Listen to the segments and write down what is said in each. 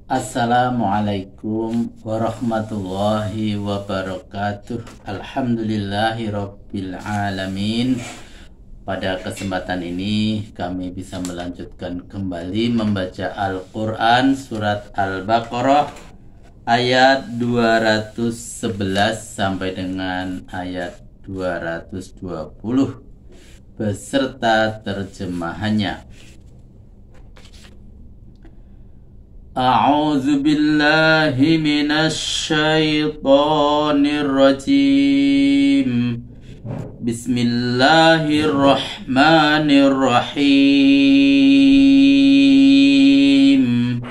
Assalamualaikum warahmatullahi wabarakatuh. Alhamdulillahirabbil alamin. Pada kesempatan ini kami bisa melanjutkan kembali membaca Al-Quran surat Al-Baqarah ayat 211 sampai dengan ayat 220 beserta terjemahannya. A'udzu billahi minasy syaithanir rajim. Bismillahirrahmanirrahim.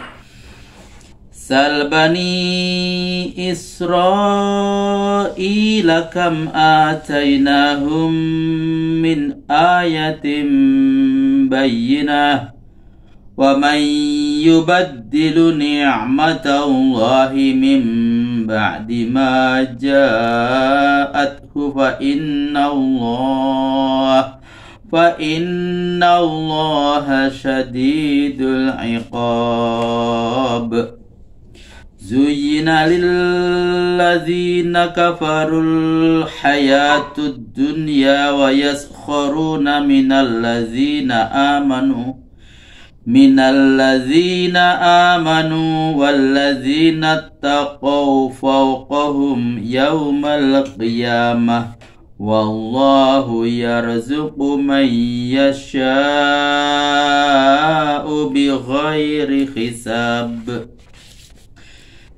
Sal bani Israila kam atainahum min ayatin bayyinah wa man yubaddilu ni'matallahi min ba'di ma ja'athu fa innallaha syadidul iqab. Zuyyina lilladzina kafarul hayatud dunya wa yaskharuna minalladzina amanu walladzina taqaw fawqahum yawmal qiyamah wallahu yarzuqu man yasha'u bighairi hisab.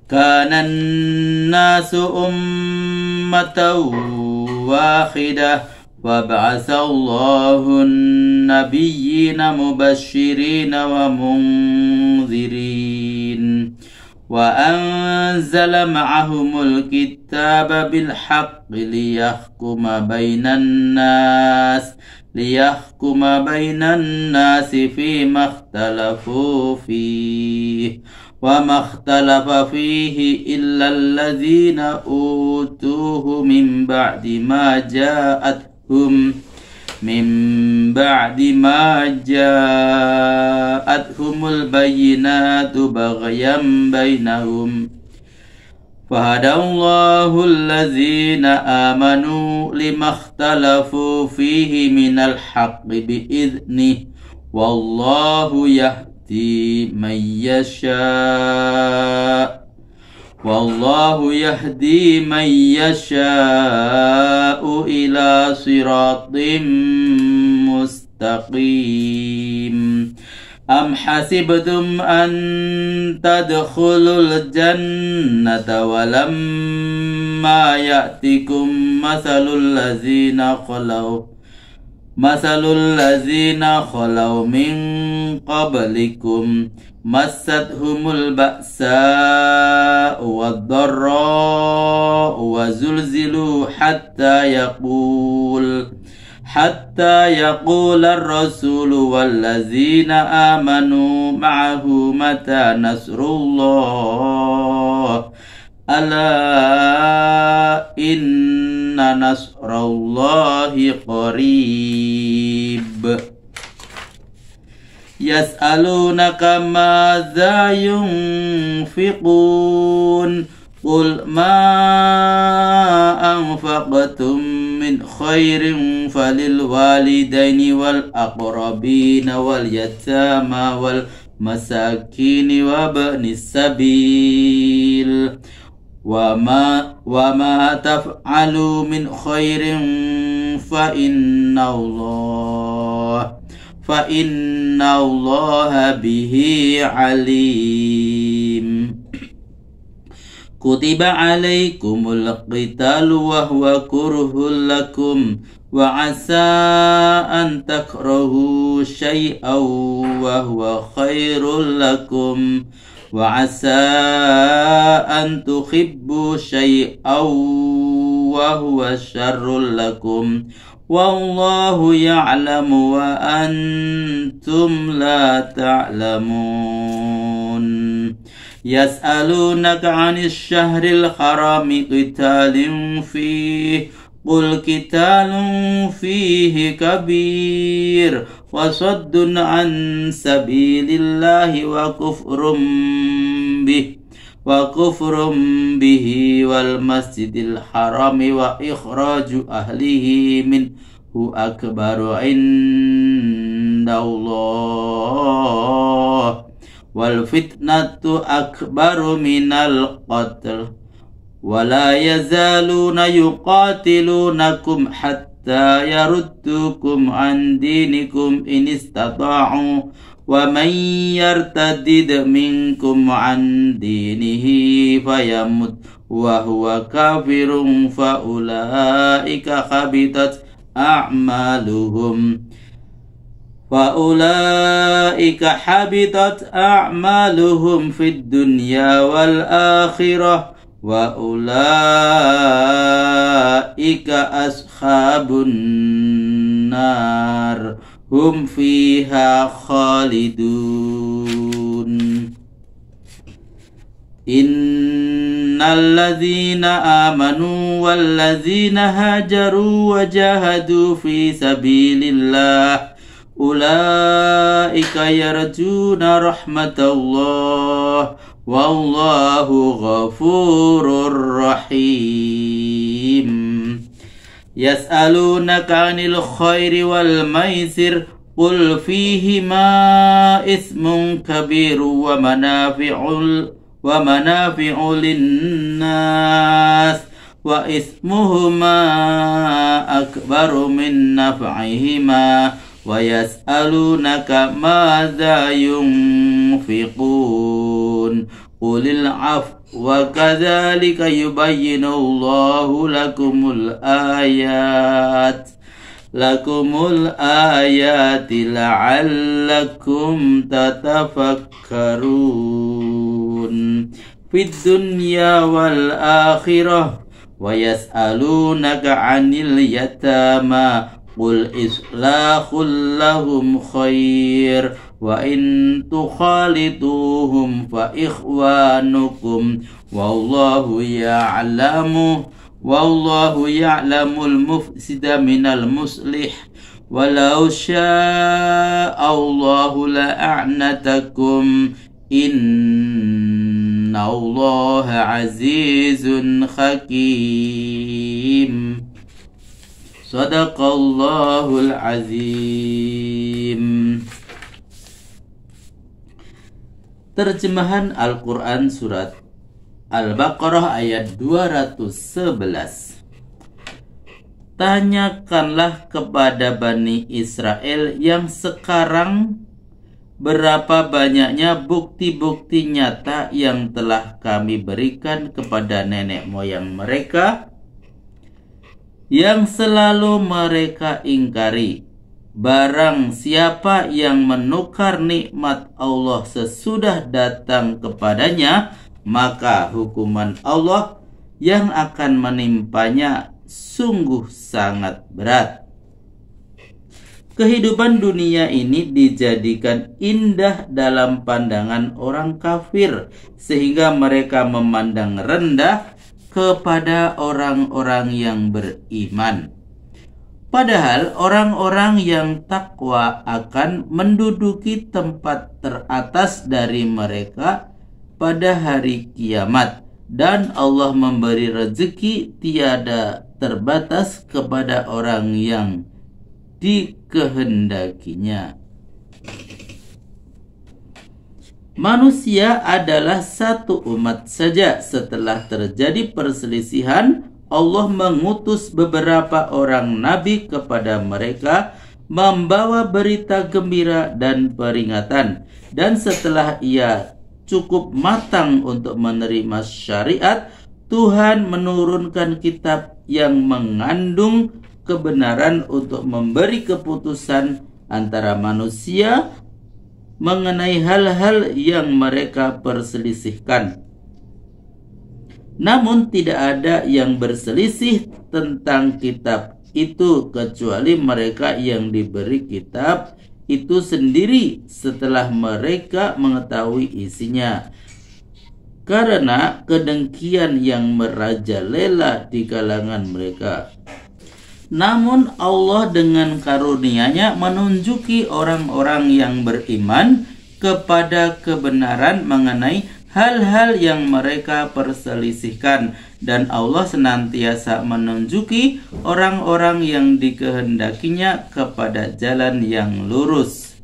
Kana an-nasu ummatan wahidah وَبَعَثَ اللَّهُ النَّبِيِّينَ مُبَشِّرِينَ وَمُنذِرِينَ وَأَنزَلَ مَعَهُمُ الْكِتَابَ بِالْحَقِّ لِيَحْكُمَ بَيْنَ النَّاسِ فِيمَا اخْتَلَفُوا فِيهِ وَمَا اخْتَلَفَ فِيهِ إِلَّا الَّذِينَ أُوتُوهُ مِنْ بَعْدِ ما جاءتهم البينات بغيا بينهم فهدى الله الذين آمنوا لما اختلفوا فيه من الحق بإذنه والله يهدي من يشاء إلى صراط مستقيم. أم حسبتم أن تدخلوا الجنة ولما يأتكم مثل الذين خلوا من قبلكم مستهم البأساء والضراء وزلزلوا حتى يقول الرسول والذين آمنوا معه متى نصر الله ألا إن نصر الله قريب. يسألونك ماذا ينفقون قل ما أنفقتم من خير فللوالدين والأقربين واليتامى والمساكين وابن السبيل وما تفعلوا من خير فإن الله به عليم. كتب عليكم القتال وهو كره لكم وعسى أن تكرهوا شيئا وهو خير لكم وعسى أن تحبوا شيئا وهو شر لكم والله يعلم وأنتم لا تعلمون. يسألونك عن الشهر الحرام قتال فيه قل قتال فيه كبير وصد عن سبيل الله وكفر به وكفر به والمسجد الحرام وإخراج أهله منه أكبر عند الله والفتنة أكبر من القتل ولا يزالون يقاتلونكم حتى يردوكم عن دينكم إن استطاعوا ومن يرتد منكم عن دينه فيمت وهو كافر فأولئك حبطت أعمالهم في الدنيا والآخرة وأولئك أصحاب النار هم فيها خالدون إن الذين آمنوا والذين هاجروا وجاهدوا في سبيل الله أولئك يرجون رحمة الله والله غفور رحيم يسألونك عن الخير والميسر قل فيهما إثم كبير ومنافع للناس وإثمهما أكبر من نفعهما ويسألونك ماذا ينفقون قل العفو وكذلك يبين الله لكم الآيات لعلكم تتفكرون في الدنيا والآخرة ويسألونك عن اليتامى قل إصلاح لهم خير وإن تخالطوهم فإخوانكم والله يعلم المفسد من المصلح ولو شاء الله لأعنتكم إن الله عزيز حكيم Sadaqallahul azim. Terjemahan Al-Quran Surat Al-Baqarah ayat 211. Tanyakanlah kepada Bani Israel yang sekarang berapa banyaknya bukti-bukti nyata yang telah kami berikan kepada nenek moyang mereka yang selalu mereka ingkari. Barang siapa yang menukar nikmat Allah sesudah datang kepadanya, maka hukuman Allah yang akan menimpanya sungguh sangat berat. Kehidupan dunia ini dijadikan indah dalam pandangan orang kafir, sehingga mereka memandang rendah kepada orang-orang yang beriman. Padahal orang-orang yang takwa akan menduduki tempat teratas dari mereka pada hari kiamat, dan Allah memberi rezeki tiada terbatas kepada orang yang dikehendakinya. Manusia adalah satu umat saja. Setelah terjadi perselisihan, Allah mengutus beberapa orang nabi kepada mereka, membawa berita gembira dan peringatan. Dan setelah ia cukup matang untuk menerima syariat, Tuhan menurunkan kitab yang mengandung kebenaran untuk memberi keputusan antara manusia mengenai hal-hal yang mereka perselisihkan. Namun tidak ada yang berselisih tentang kitab itu kecuali mereka yang diberi kitab itu sendiri setelah mereka mengetahui isinya, karena kedengkian yang merajalela di kalangan mereka. Namun Allah dengan karunia-Nya menunjuki orang-orang yang beriman kepada kebenaran mengenai hal-hal yang mereka perselisihkan, dan Allah senantiasa menunjuki orang-orang yang dikehendakinya kepada jalan yang lurus.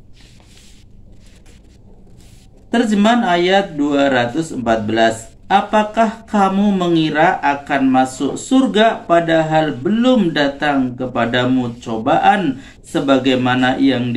Terjemahan ayat 214. Apakah kamu mengira akan masuk surga padahal belum datang kepadamu cobaan sebagaimana yang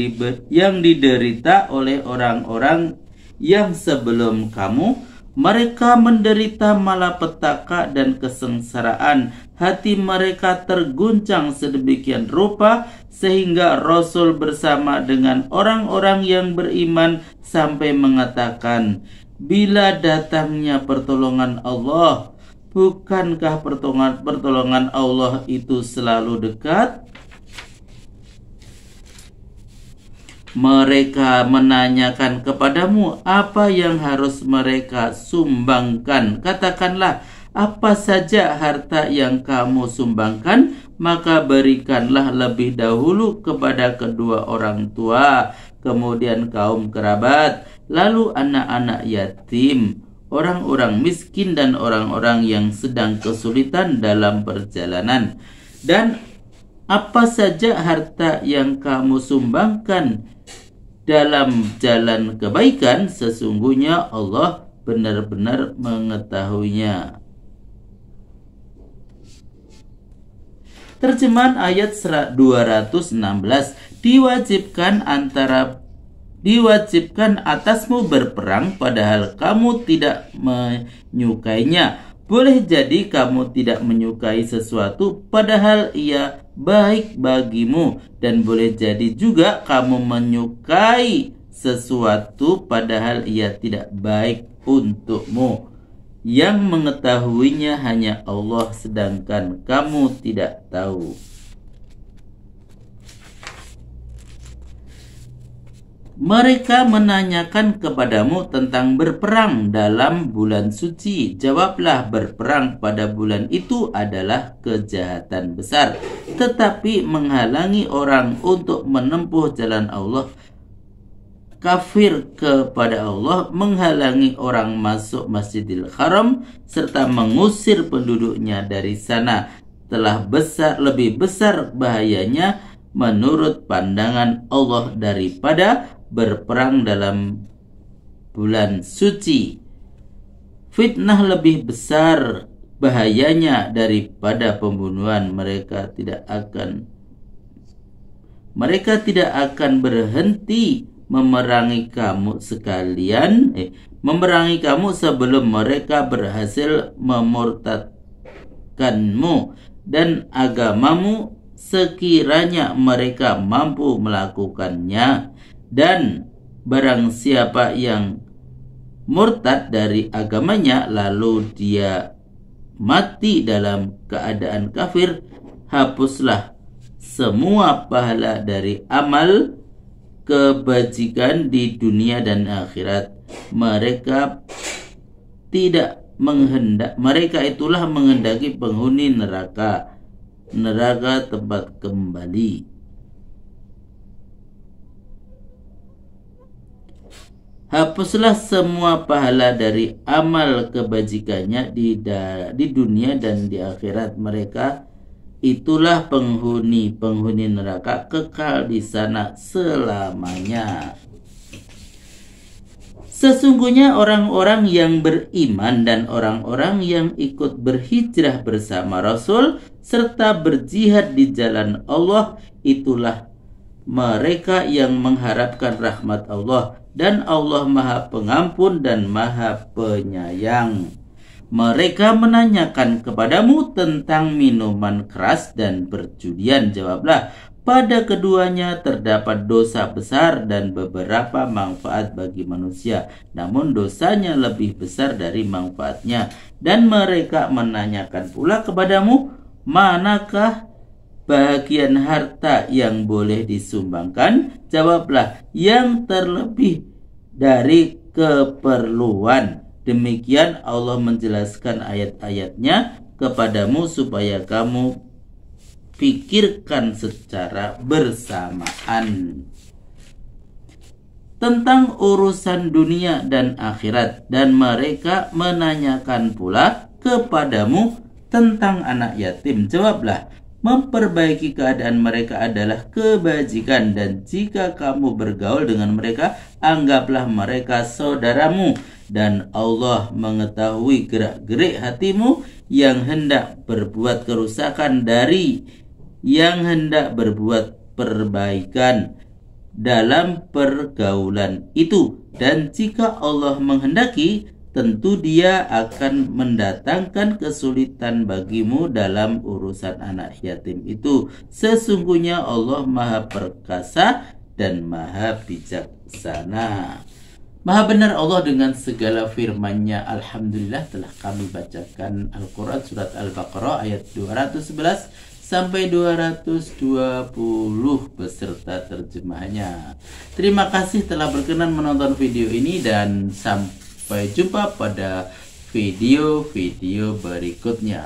diderita oleh orang-orang yang sebelum kamu? Mereka menderita malapetaka dan kesengsaraan. Hati mereka terguncang sedemikian rupa sehingga Rasul bersama dengan orang-orang yang beriman sampai mengatakan, bila datangnya pertolongan Allah, bukankah pertolongan Allah itu selalu dekat? Mereka menanyakan kepadamu apa yang harus mereka sumbangkan. Katakanlah, apa saja harta yang kamu sumbangkan, maka berikanlah lebih dahulu kepada kedua orang tua, kemudian kaum kerabat, lalu anak-anak yatim, orang-orang miskin, dan orang-orang yang sedang kesulitan dalam perjalanan. Dan apa saja harta yang kamu sumbangkan dalam jalan kebaikan, sesungguhnya Allah benar-benar mengetahuinya. Terjemahan ayat 216. Diwajibkan atasmu berperang padahal kamu tidak menyukainya. Boleh jadi kamu tidak menyukai sesuatu padahal ia baik bagimu, dan boleh jadi juga kamu menyukai sesuatu padahal ia tidak baik untukmu. Yang mengetahuinya hanya Allah, sedangkan kamu tidak tahu. Mereka menanyakan kepadamu tentang berperang dalam bulan suci. Jawablah, berperang pada bulan itu adalah kejahatan besar, tetapi menghalangi orang untuk menempuh jalan Allah, kafir kepada Allah, menghalangi orang masuk Masjidil Haram, serta mengusir penduduknya dari sana telah lebih besar bahayanya menurut pandangan Allah daripada berperang dalam bulan suci. Fitnah lebih besar bahayanya daripada pembunuhan. Mereka tidak akan berhenti memerangi kamu sebelum mereka berhasil memurtadkanmu dan agamamu, sekiranya mereka mampu melakukannya. Dan barang siapa yang murtad dari agamanya lalu dia mati dalam keadaan kafir, hapuslah semua pahala dari amal kebajikan di dunia dan akhirat. Mereka itulah menghendaki penghuni neraka tempat kembali. Hapuslah semua pahala dari amal kebajikannya di dunia dan di akhirat. Mereka itulah penghuni neraka, kekal di sana selamanya. Sesungguhnya orang-orang yang beriman dan orang-orang yang ikut berhijrah bersama Rasul serta berjihad di jalan Allah, itulah mereka yang mengharapkan rahmat Allah, dan Allah Maha Pengampun dan Maha Penyayang. Mereka menanyakan kepadamu tentang minuman keras dan perjudian. Jawablah, pada keduanya terdapat dosa besar dan beberapa manfaat bagi manusia, namun dosanya lebih besar dari manfaatnya. Dan mereka menanyakan pula kepadamu, manakah bagian harta yang boleh disumbangkan? Jawablah, yang terlebih dari keperluan. Demikian Allah menjelaskan ayat-ayatnya kepadamu supaya kamu pikirkan secara bersamaan. tentang urusan dunia dan akhirat, dan mereka menanyakan pula kepadamu tentang anak yatim. Jawablah, memperbaiki keadaan mereka adalah kebajikan, dan jika kamu bergaul dengan mereka, anggaplah mereka saudaramu, dan Allah mengetahui gerak-gerik hatimu yang hendak berbuat kerusakan dari yang hendak berbuat perbaikan dalam pergaulan itu. Dan jika Allah menghendaki, tentu Dia akan mendatangkan kesulitan bagimu dalam urusan anak yatim itu. Sesungguhnya Allah Maha Perkasa dan Maha Bijaksana. Maha benar Allah dengan segala firman-Nya. Alhamdulillah, telah kami bacakan Al-Quran surat Al-Baqarah ayat 211 sampai 220 beserta terjemahannya. Terima kasih telah berkenan menonton video ini, dan sampai jumpa pada video-video berikutnya.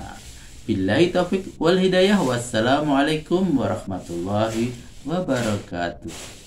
Billahi taufik wal hidayah. Wassalamualaikum warahmatullahi wabarakatuh.